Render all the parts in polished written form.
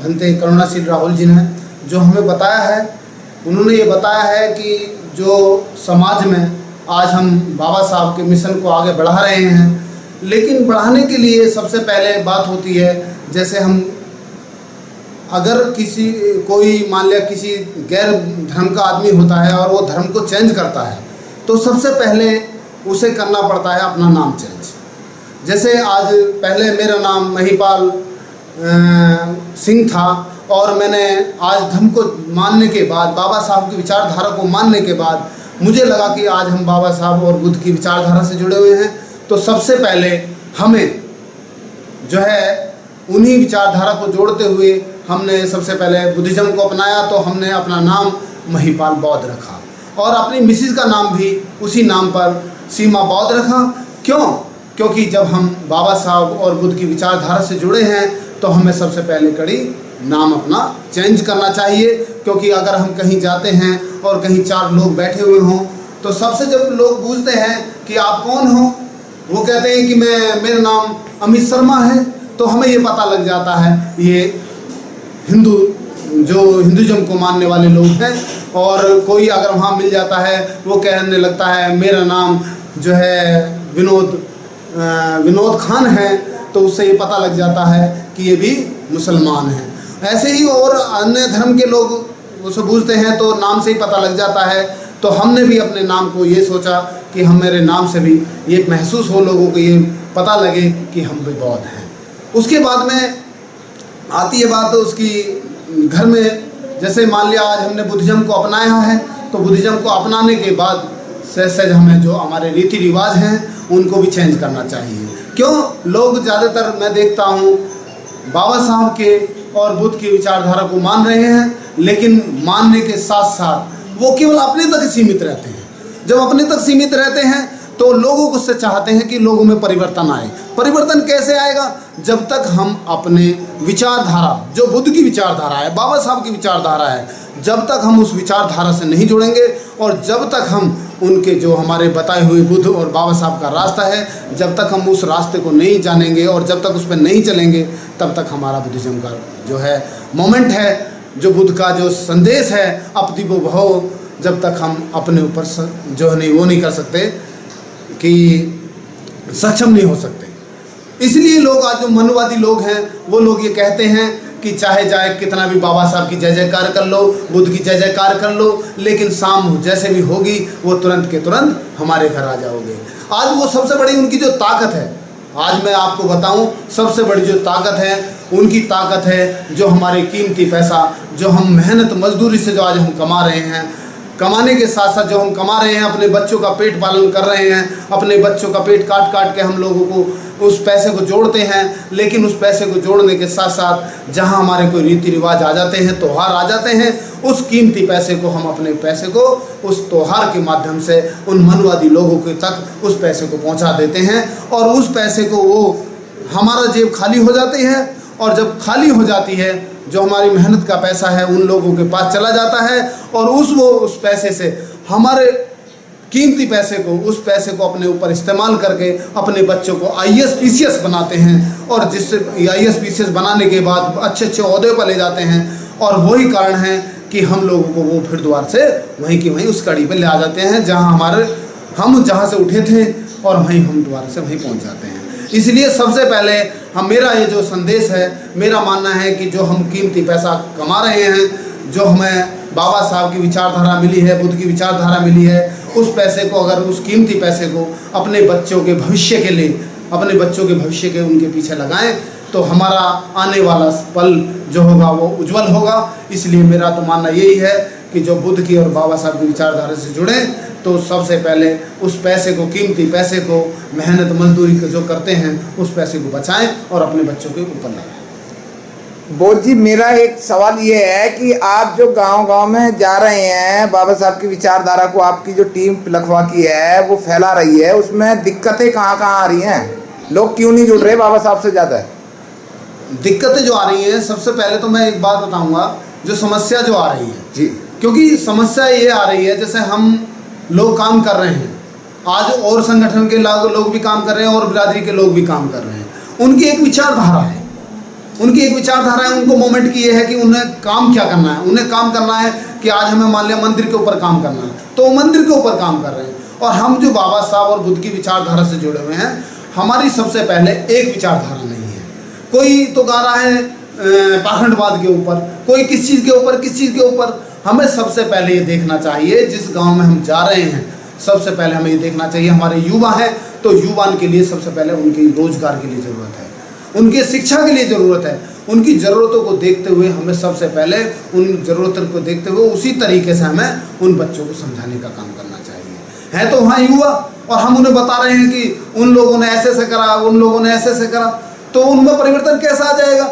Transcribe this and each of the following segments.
भंते करुणाशील राहुल जी ने जो हमें बताया है। उन्होंने ये बताया है कि जो समाज में आज हम बाबा साहब के मिशन को आगे बढ़ा रहे हैं, लेकिन बढ़ाने के लिए सबसे पहले बात होती है, जैसे हम अगर कोई मान लिया किसी गैर धर्म का आदमी होता है और वो धर्म को चेंज करता है, तो सबसे पहले उसे करना पड़ता है अपना नाम चेंज। जैसे आज पहले मेरा नाम महिपाल सिंह था और मैंने आज धर्म को मानने के बाद, बाबा साहब की विचारधारा को मानने के बाद मुझे लगा कि आज हम बाबा साहब और बुद्ध की विचारधारा से जुड़े हुए हैं, तो सबसे पहले हमें जो है उन्हीं विचारधारा को जोड़ते हुए हमने सबसे पहले बुद्धिज़्म को अपनाया। तो हमने अपना नाम महिपाल बौद्ध रखा और अपनी मिसिस का नाम भी उसी नाम पर सीमा बौद्ध रखा। क्यों? क्योंकि जब हम बाबा साहब और बुद्ध की विचारधारा से जुड़े हैं तो हमें सबसे पहले कड़ी नाम अपना चेंज करना चाहिए। क्योंकि अगर हम कहीं जाते हैं और कहीं 4 लोग बैठे हुए हों तो सबसे जब लोग पूछते हैं कि आप कौन हो, वो कहते हैं कि मेरा नाम अमित शर्मा है, तो हमें ये पता लग जाता है ये हिंदुज़्म को मानने वाले लोग हैं। और कोई अगर वहाँ मिल जाता है वो कहने लगता है मेरा नाम जो है विनोद खान है, तो उससे ये पता लग जाता है कि ये भी मुसलमान हैं। ऐसे ही और अन्य धर्म के लोग उसे पूछते हैं तो नाम से ही पता लग जाता है। तो हमने भी अपने नाम को ये सोचा कि हम मेरे नाम से भी ये महसूस हो, लोगों को ये पता लगे कि हम भी बौद्ध हैं। उसके बाद में आती है बात उसकी घर में, जैसे मान लिया आज हमने बुद्धिज़्म को अपनाया है, तो बुद्धिज़्म को अपनाने के बाद सहज हमें जो हमारे रीति रिवाज हैं उनको भी चेंज करना चाहिए। क्यों? लोग ज़्यादातर मैं देखता हूँ बाबा साहब के और बुद्ध की विचारधारा को मान रहे हैं, लेकिन मानने के साथ साथ वो केवल अपने तक सीमित रहते हैं। जब अपने तक सीमित रहते हैं तो लोगों को से चाहते हैं कि लोगों में परिवर्तन आए। परिवर्तन कैसे आएगा? जब तक हम अपने विचारधारा, जो बुद्ध की विचारधारा है, बाबा साहब की विचारधारा है, जब तक हम उस विचारधारा से नहीं जुड़ेंगे और जब तक हम उनके जो हमारे बताए हुए बुद्ध और बाबा साहब का रास्ता है, जब तक हम उस रास्ते को नहीं जानेंगे और जब तक उस पर नहीं चलेंगे, तब तक हमारा बुद्धिज़्म का जो है मोमेंट है, जो बुद्ध का जो संदेश है अपदीपो भव, जब तक हम अपने ऊपर जो है वो नहीं कर सकते कि सक्षम नहीं हो सकते। इसलिए लोग आज जो मनवादी लोग हैं वो लोग ये कहते हैं कि चाहे जाए कितना भी बाबा साहब की जय जयकार कर लो, बुद्ध की जय जयकार कर लो, लेकिन शाम जैसे भी होगी वो तुरंत के तुरंत हमारे घर आ जाओगे। आज वो सबसे बड़ी उनकी जो ताकत है, आज मैं आपको बताऊं, सबसे बड़ी जो ताकत है उनकी ताकत है जो हमारे कीमती पैसा, जो हम मेहनत मजदूरी से जो आज हम कमा रहे हैं, कमाने के साथ साथ जो हम कमा रहे हैं, अपने बच्चों का पेट पालन कर रहे हैं, अपने बच्चों का पेट काट काट के हम लोगों को उस पैसे को जोड़ते हैं। लेकिन उस पैसे को जोड़ने के साथ साथ जहां हमारे कोई रीति रिवाज आ जाते हैं, त्यौहार आ जाते हैं, उस कीमती पैसे को हम अपने पैसे को उस त्यौहार के माध्यम से उन मनवादी लोगों के तक उस पैसे को पहुंचा देते हैं और उस पैसे को वो हमारा जेब खाली हो जाती है। और जब खाली हो जाती है, जो हमारी मेहनत का पैसा है उन लोगों के पास चला जाता है और उस पैसे से हमारे कीमती पैसे को, उस पैसे को अपने ऊपर इस्तेमाल करके अपने बच्चों को IAS PCS बनाते हैं और जिससे IAS PCS बनाने के बाद अच्छे अच्छे ओहदे पर ले जाते हैं। और वही कारण है कि हम लोगों को वो फिर दोबारा से वहीं की वहीं उस कड़ी पर ले आ जाते हैं हम जहाँ से उठे थे और वहीं हम दोबारा से वहीं पहुँच जाते हैं। इसलिए सबसे पहले मेरा ये जो संदेश है, मेरा मानना है कि जो हम कीमती पैसा कमा रहे हैं, जो हमें बाबा साहब की विचारधारा मिली है, बुद्ध की विचारधारा मिली है, उस पैसे को अगर उस कीमती पैसे को अपने बच्चों के भविष्य के लिए, अपने बच्चों के भविष्य के उनके पीछे लगाएं, तो हमारा आने वाला पल जो होगा वो उज्जवल होगा। इसलिए मेरा तो मानना यही है कि जो बुद्ध की और बाबा साहब की विचारधारा से जुड़े, तो सबसे पहले उस पैसे को, कीमती पैसे को, मेहनत मजदूरी जो करते हैं उस पैसे को बचाएं और अपने बच्चों के ऊपर लगाएं। बोध जी, मेरा एक सवाल ये है कि आप जो गांव-गांव में जा रहे हैं, बाबा साहब की विचारधारा को आपकी जो टीम लखवा की है वो फैला रही है, उसमें दिक्कतें कहाँ आ रही हैं? लोग क्यों नहीं जुड़ रहे बाबा साहब से ज़्यादा? दिक्कतें जो आ रही हैं, सबसे पहले तो मैं एक बात बताऊँगा, जो समस्या जो आ रही है जी, क्योंकि समस्या ये आ रही है, जैसे हम लोग काम कर रहे हैं आज, और संगठन के लोग भी काम कर रहे हैं और बिरादरी के लोग भी काम कर रहे हैं, उनकी एक विचारधारा है। उनकी एक विचारधारा है, उनको मोमेंट की ये है कि उन्हें काम क्या करना है। उन्हें काम करना है कि आज हमें मान लिया मंदिर के ऊपर काम करना है, तो वो मंदिर के ऊपर काम कर रहे हैं। और हम जो बाबा साहब और बुद्ध की विचारधारा से जुड़े हुए हैं, हमारी सबसे पहले एक विचारधारा नहीं है। कोई तो गा रहा है पाखंडवाद के ऊपर, कोई किस चीज़ के ऊपर, किस चीज़ के ऊपर। हमें सबसे पहले ये देखना चाहिए, जिस गांव में हम जा रहे हैं, सबसे पहले हमें ये देखना चाहिए हमारे युवा हैं, तो युवान के लिए सबसे पहले उनकी रोजगार के लिए ज़रूरत है, उनकी शिक्षा के लिए ज़रूरत है। उनकी ज़रूरतों को देखते हुए हमें सबसे पहले उन ज़रूरतों को देखते हुए उसी तरीके से हमें उन बच्चों को समझाने का काम करना चाहिए। है तो वहाँ युवा, और हम उन्हें बता रहे हैं कि उन लोगों ने ऐसे से करा, उन लोगों ने ऐसे से करा, तो उनमें परिवर्तन कैसा आ जाएगा?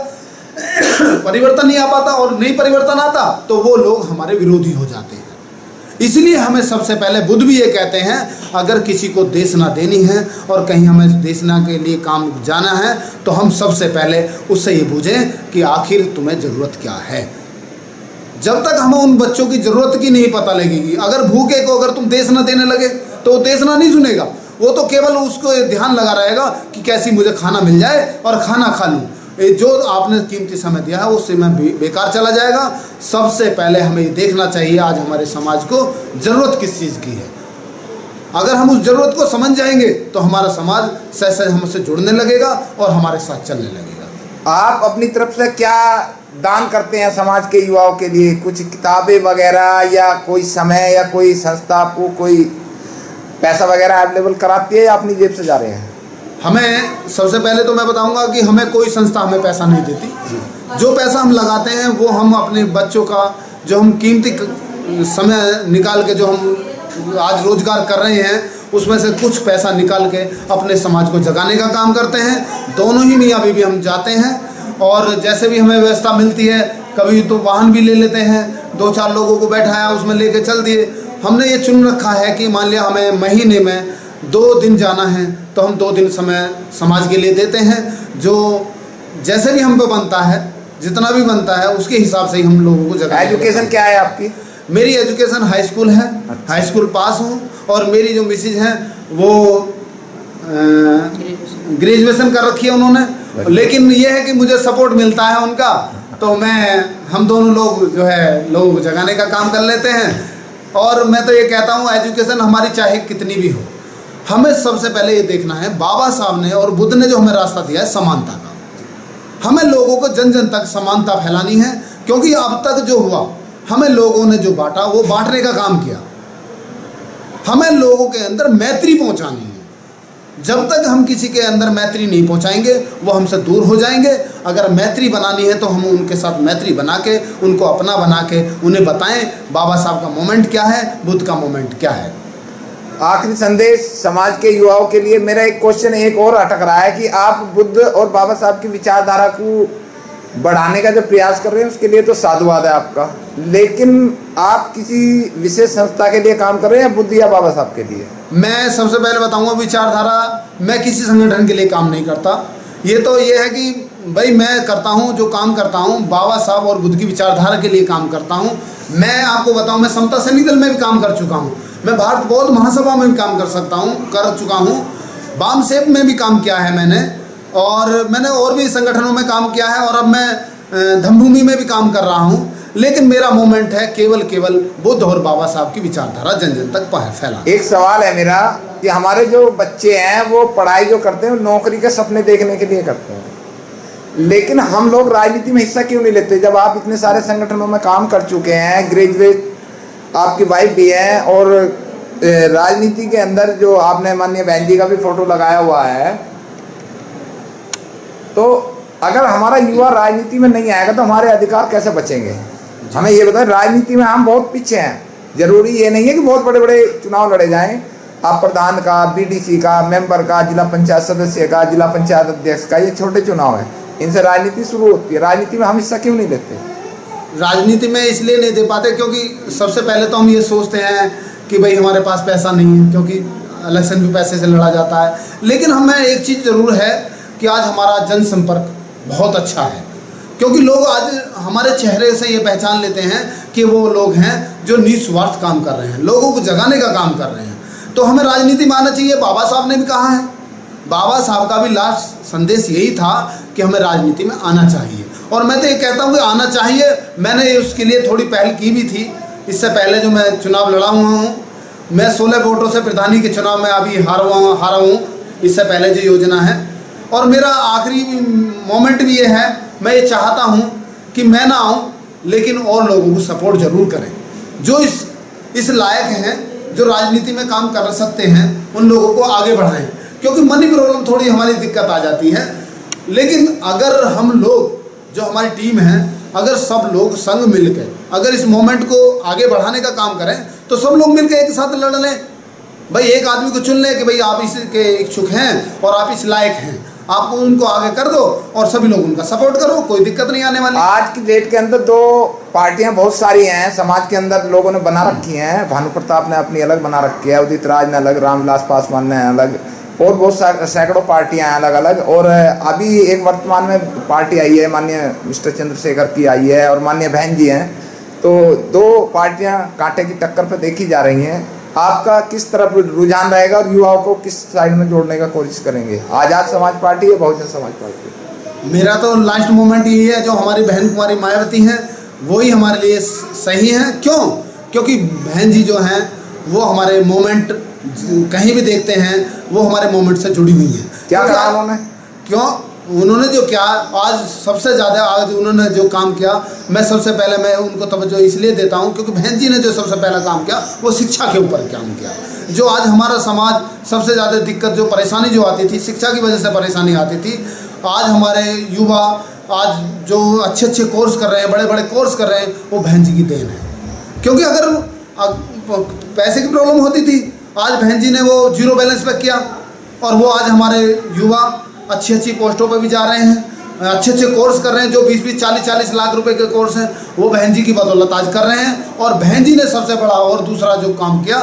परिवर्तन नहीं आ पाता, और नहीं परिवर्तन आता तो वो लोग हमारे विरोधी हो जाते हैं। इसलिए हमें सबसे पहले बुद्ध भी ये कहते हैं, अगर किसी को देशना देनी है और कहीं हमें देशना के लिए काम जाना है, तो हम सबसे पहले उससे ये पूछें कि आखिर तुम्हें ज़रूरत क्या है। जब तक हमें उन बच्चों की ज़रूरत की नहीं पता लगेगी, अगर भूखे को अगर तुम देशना देने लगे तो वो देशना नहीं सुनेगा, वो तो केवल उसको ध्यान लगा रहेगा कि कैसी मुझे खाना मिल जाए और खाना खा लूँ। जो आपने कीमती समय दिया है वो समय बेकार चला जाएगा। सबसे पहले हमें ये देखना चाहिए आज हमारे समाज को ज़रूरत किस चीज़ की है। अगर हम उस ज़रूरत को समझ जाएंगे तो हमारा समाज सहज सहज हमसे जुड़ने लगेगा और हमारे साथ चलने लगेगा। आप अपनी तरफ से क्या दान करते हैं समाज के युवाओं के लिए? कुछ किताबें वगैरह, या कोई समय, या कोई संस्था आपको कोई पैसा वगैरह अवेलेबल कराती है, या अपनी जेब से जा रहे हैं? हमें सबसे पहले तो मैं बताऊंगा कि हमें कोई संस्था हमें पैसा नहीं देती। जो पैसा हम लगाते हैं वो हम अपने बच्चों का, जो हम कीमती समय निकाल के जो हम आज रोजगार कर रहे हैं, उसमें से कुछ पैसा निकाल के अपने समाज को जगाने का काम करते हैं। दोनों ही मियाँ बीवी हम जाते हैं, और जैसे भी हमें व्यवस्था मिलती है, कभी तो वाहन भी ले लेते हैं, 2-4 लोगों को बैठाया, उसमें लेके चल दिए। हमने ये चुन रखा है कि मान लिया हमें महीने में 2 दिन जाना है, तो हम 2 दिन समय समाज के लिए देते हैं। जो जैसे भी हम पे बनता है, जितना भी बनता है, उसके हिसाब से ही हम लोगों को जगह। एजुकेशन क्या है आपकी? मेरी एजुकेशन हाई स्कूल है। अच्छा। हाई स्कूल पास हूँ, और मेरी जो मिसेज हैं वो ग्रेजुएशन कर रखी है उन्होंने। लेकिन ये है कि मुझे सपोर्ट मिलता है उनका, तो हम दोनों लोग जो है लोगों को जगाने का काम कर लेते हैं। और मैं तो ये कहता हूँ, एजुकेशन हमारी चाहे कितनी भी हो, हमें सबसे पहले ये देखना है, बाबा साहब ने और बुद्ध ने जो हमें रास्ता दिया है समानता का। हमें लोगों को जन जन तक समानता फैलानी है, क्योंकि अब तक जो हुआ, हमें लोगों ने जो बांटा वो बांटने का काम किया। हमें लोगों के अंदर मैत्री पहुंचानी है। जब तक हम किसी के अंदर मैत्री नहीं पहुंचाएंगे, वो हमसे दूर हो जाएंगे। अगर मैत्री बनानी है तो हम उनके साथ मैत्री बना के, उनको अपना बना के उन्हें बताएं बाबा साहब का मोमेंट क्या है, बुद्ध का मोमेंट क्या है। आखिरी संदेश समाज के युवाओं के लिए। मेरा एक क्वेश्चन एक और अटक रहा है कि आप बुद्ध और बाबा साहब की विचारधारा को बढ़ाने का जो प्रयास कर रहे हैं, उसके लिए तो साधुवाद है आपका, लेकिन आप किसी विशेष संस्था के लिए काम कर रहे हैं, या बुद्ध या बाबा साहब के लिए? मैं सबसे पहले बताऊंगा, विचारधारा मैं किसी संगठन के लिए काम नहीं करता। ये है कि भाई मैं करता हूँ जो काम करता हूँ, बाबा साहब और बुद्ध की विचारधारा के लिए काम करता हूँ। मैं आपको बताऊँ, मैं समता सैनिक दल में भी काम कर चुका हूँ, मैं भारत बौद्ध महासभा में भी काम कर चुका हूँ, बाम सेप में भी काम किया है मैंने, और मैंने और भी संगठनों में काम किया है, और अब मैं धम्मभूमि में भी काम कर रहा हूँ। लेकिन मेरा मोमेंट है केवल बुद्ध और बाबा साहब की विचारधारा जन जन तक फैला। एक सवाल है मेरा कि हमारे जो बच्चे हैं वो पढ़ाई जो करते हैं, नौकरी के सपने देखने के लिए करते हैं, लेकिन हम लोग राजनीति में हिस्सा क्यों नहीं लेते? जब आप इतने सारे संगठनों में काम कर चुके हैं, ग्रेजुएट आपकी वाइफ भी है, और राजनीति के अंदर जो आपने माननीय बहन जी का भी फोटो लगाया हुआ है, तो अगर हमारा युवा राजनीति में नहीं आएगा तो हमारे अधिकार कैसे बचेंगे? हमें ये बताएं, राजनीति में हम बहुत पीछे हैं। जरूरी ये नहीं है कि बहुत बड़े बड़े चुनाव लड़े जाएं। आप प्रधान का, बीडीसी का, मेंबर का, जिला पंचायत सदस्य का, जिला पंचायत अध्यक्ष का, ये छोटे चुनाव है, इनसे राजनीति शुरू होती है। राजनीति में हम हिस्सा क्यों नहीं लेते? राजनीति में इसलिए नहीं दे पाते क्योंकि सबसे पहले तो हम ये सोचते हैं कि भाई हमारे पास पैसा नहीं है, क्योंकि इलेक्शन भी पैसे से लड़ा जाता है। लेकिन हमें एक चीज़ ज़रूर है कि आज हमारा जनसंपर्क बहुत अच्छा है, क्योंकि लोग आज हमारे चेहरे से ये पहचान लेते हैं कि वो लोग हैं जो निस्वार्थ काम कर रहे हैं, लोगों को जगाने का काम कर रहे हैं। तो हमें राजनीति में आना चाहिए। बाबा साहब ने भी कहा है बाबा साहब का भी लास्ट संदेश यही था कि हमें राजनीति में आना चाहिए, और मैं तो ये कहता हूँ कि आना चाहिए। मैंने उसके लिए थोड़ी पहल की भी थी। इससे पहले जो मैं चुनाव लड़ा हुआ हूँ, मैं 16 वोटों से प्रधानी के चुनाव में अभी हारा हूँ, इससे पहले जो योजना है। और मेरा आखिरी मोमेंट भी ये है, मैं ये चाहता हूँ कि मैं ना आऊँ, लेकिन और लोगों को सपोर्ट जरूर करें जो इस लायक हैं, जो राजनीति में काम कर सकते हैं, उन लोगों को आगे बढ़ाएं। क्योंकि मनी प्रॉब्लम थोड़ी हमारी दिक्कत आ जाती है, लेकिन अगर हम लोग जो हमारी टीम है, अगर सब लोग संग मिलकर अगर इस मोमेंट को आगे बढ़ाने का काम करें, तो सब लोग मिलकर एक साथ लड़ लें। भाई एक आदमी को चुन लें कि भाई आप इसके इच्छुक हैं और आप इस लायक हैं, आप उनको आगे कर दो और सभी लोग उनका सपोर्ट करो, कोई दिक्कत नहीं आने वाली। आज की डेट के अंदर दो पार्टियां बहुत सारी हैं समाज के अंदर, लोगों ने बना रखी हैं। भानु प्रताप ने अपनी अलग बना रखी है, उदित राज ने अलग, रामविलास पासवान ने अलग, और बहुत सैकड़ों पार्टियां हैं अलग अलग। और अभी एक वर्तमान में पार्टी आई है, माननीय मिस्टर चंद्रशेखर की आई है और माननीय बहन जी हैं। तो दो पार्टियां कांटे की टक्कर पर देखी जा रही हैं। आपका किस तरफ रुझान रहेगा और युवाओं को किस साइड में जोड़ने का कोशिश करेंगे, आज़ाद समाज पार्टी या बहुजन समाज पार्टी? मेरा तो लास्ट मोमेंट यही है, जो हमारी बहन कुमारी मायावती हैं वही हमारे लिए सही हैं। क्यों? क्योंकि बहन जी जो हैं वो हमारे मोमेंट कहीं भी देखते हैं, वो हमारे मोमेंट से जुड़ी हुई हैं। क्या कहा उन्होंने? क्यों? उन्होंने जो क्या आज सबसे ज़्यादा आज उन्होंने जो काम किया, मैं सबसे पहले मैं उनको तवज्जो इसलिए देता हूँ क्योंकि बहन जी ने जो सबसे पहला काम किया वो शिक्षा के ऊपर काम किया। जो आज हमारा समाज सबसे ज़्यादा दिक्कत, जो परेशानी जो आती थी, शिक्षा की वजह से परेशानी आती थी, आज हमारे युवा आज जो अच्छे अच्छे कोर्स कर रहे हैं, बड़े बड़े कोर्स कर रहे हैं, वो बहन जी की देन है। क्योंकि अगर पैसे की प्रॉब्लम होती थी, आज बहन जी ने वो जीरो बैलेंस पे किया और वो आज हमारे युवा अच्छी अच्छी पोस्टों पर भी जा रहे हैं, अच्छे अच्छे कोर्स कर रहे हैं। जो 20-20, 40-40 लाख रुपए के कोर्स हैं, वो बहन जी की बदौलत आज कर रहे हैं। और बहन जी ने सबसे बड़ा और दूसरा जो काम किया,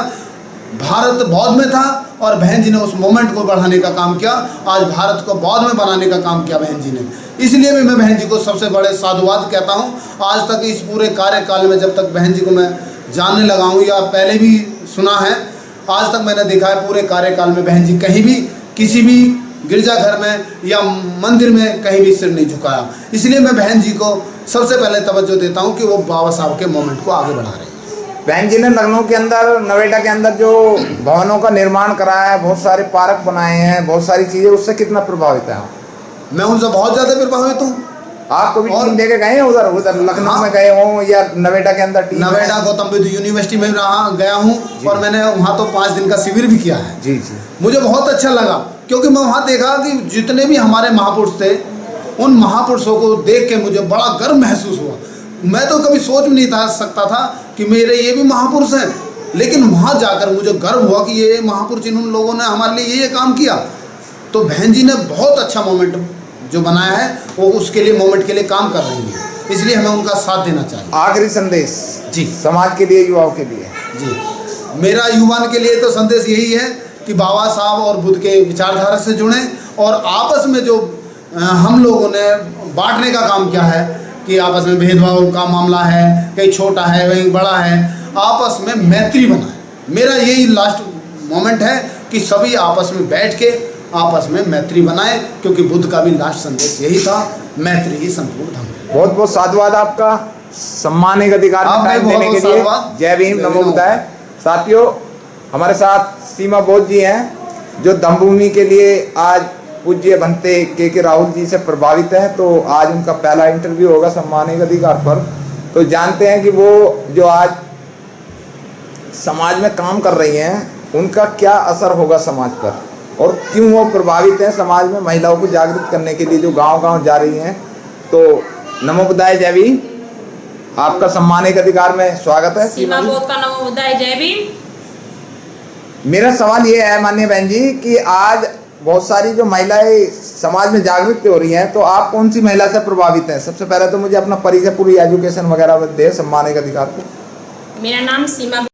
भारत बौद्ध में था और बहन जी ने उस मोमेंट को बढ़ाने का काम किया। आज भारत को बौद्ध में बनाने का काम किया बहन जी ने। इसलिए भी मैं बहन जी को सबसे बड़े साधुवाद कहता हूँ। आज तक इस पूरे कार्यकाल में जब तक बहन जी को मैं जानने लगा हूँ या पहले भी सुना है, आज तक मैंने देखा है पूरे कार्यकाल में बहन जी कहीं भी किसी भी गिरजाघर में या मंदिर में कहीं भी सिर नहीं झुकाया। इसलिए मैं बहन जी को सबसे पहले तवज्जो देता हूँ कि वो बाबा साहब के मोमेंट को आगे बढ़ा रहे हैं। बहन जी ने लखनऊ के अंदर, नोएडा के अंदर जो भवनों का निर्माण कराया है, बहुत सारे पार्क बनाए हैं, बहुत सारी चीज़ें, उससे कितना प्रभावित है? मैं उनसे बहुत ज़्यादा प्रभावित हूँ। आप कभी टीम लेके गए हैं उधर लखनऊ में गए हों या नोएडा के अंदर? नोएडा गौतम बुद्ध यूनिवर्सिटी में गया हूँ और मैंने वहाँ तो 5 दिन का शिविर भी किया है। जी जी, मुझे बहुत अच्छा लगा क्योंकि मैं वहाँ देखा कि जितने भी हमारे महापुरुष थे, उन महापुरुषों को देख के मुझे बड़ा गर्व महसूस हुआ। मैं तो कभी सोच भी नहीं था सकता था कि मेरे ये भी महापुरुष हैं, लेकिन वहाँ जाकर मुझे गर्व हुआ कि ये महापुरुष, इन लोगों ने हमारे लिए ये काम किया। तो बहन जी ने बहुत अच्छा मोमेंट जो बनाया है, वो उसके लिए मोमेंट के लिए काम कर रही हैं, इसलिए हमें उनका साथ देना चाहिए। आखिरी संदेश जी समाज के लिए, युवाओं के लिए? जी, मेरा युवान के लिए तो संदेश यही है कि बाबा साहब और बुद्ध के विचारधारा से जुड़ें और आपस में जो हम लोगों ने बांटने का काम किया है कि आपस में भेदभाव का मामला है, कहीं छोटा है कहीं बड़ा है, आपस में मैत्री बनाएं। मेरा यही लास्ट मोमेंट है कि सभी आपस में बैठ के आपस में मैत्री बनाएं, क्योंकि बुद्ध का भी लास्ट संदेश यही था, मैत्री ही संपूर्ण धर्म। बहुत बहुत साधुवाद आपका, सम्मान एक अधिकार में टाइम देने के लिए। जय भीम, नमो बुद्धाय। साथियों, हमारे साथ सीमा बोध जी हैं जो धम्मभूमि के लिए आज पूज्य भंते के राहुल जी से प्रभावित हैं। तो आज उनका पहला इंटरव्यू होगा सम्मान एक अधिकार पर। तो जानते हैं कि वो जो आज समाज में काम कर रही हैं, उनका क्या असर होगा समाज पर और क्यों वो प्रभावित हैं समाज में महिलाओं को जागृत करने के लिए जो गांव-गांव जा रही हैं। तो नमो बुद्धाय, जय भीम। आपका सम्मान एक अधिकार में स्वागत है। सीमा बोध का नमो बुद्धाय, जय भीम। मेरा सवाल ये है माननीय बहन जी कि आज बहुत सारी जो महिलाएं समाज में जागृत हो रही हैं, तो आप कौन सी महिला से प्रभावित हैं? सबसे पहले तो मुझे अपना परिचय, पूरी एजुकेशन वगैरह दे, सम्मान एक अधिकार को। मेरा नाम सीमा